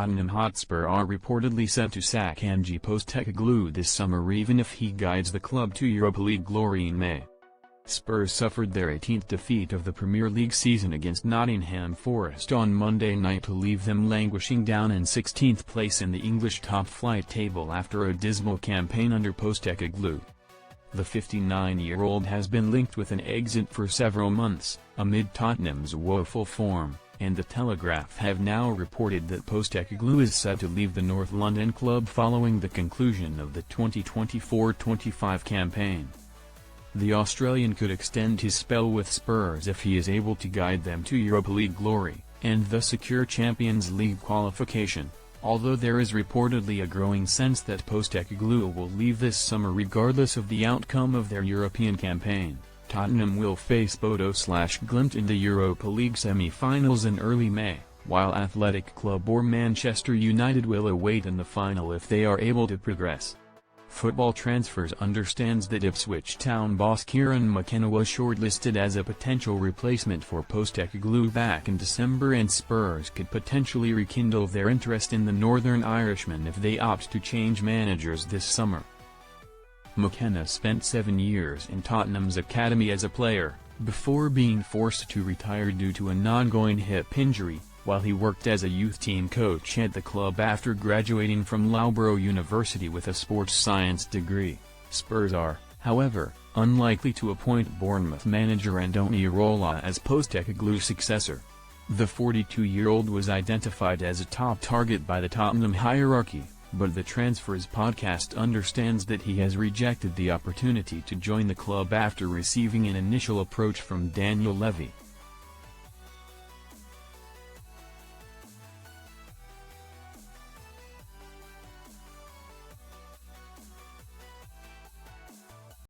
Tottenham Hotspur are reportedly set to sack Ange Postecoglou this summer even if he guides the club to Europa League glory in May. Spurs suffered their 18th defeat of the Premier League season against Nottingham Forest on Monday night to leave them languishing down in 16th place in the English top-flight table after a dismal campaign under Postecoglou. The 59-year-old has been linked with an exit for several months, amid Tottenham's woeful form, and the Telegraph have now reported that Postecoglou is set to leave the North London club following the conclusion of the 2024-25 campaign. The Australian could extend his spell with Spurs if he is able to guide them to Europa League glory, and thus secure Champions League qualification, although there is reportedly a growing sense that Postecoglou will leave this summer regardless of the outcome of their European campaign. Tottenham will face Bodo/Glimt in the Europa League semi-finals in early May, while Athletic Club or Manchester United will await in the final if they are able to progress. Football Transfers understands that Ipswich Town boss Kieran McKenna was shortlisted as a potential replacement for Postecoglou back in December, and Spurs could potentially rekindle their interest in the Northern Irishman if they opt to change managers this summer. McKenna spent 7 years in Tottenham's academy as a player, before being forced to retire due to an ongoing hip injury, while he worked as a youth team coach at the club after graduating from Loughborough University with a sports science degree. Spurs are, however, unlikely to appoint Bournemouth manager Andoni Iraola as Postecoglou's successor. The 42-year-old was identified as a top target by the Tottenham hierarchy, but the Transfers podcast understands that he has rejected the opportunity to join the club after receiving an initial approach from Daniel Levy.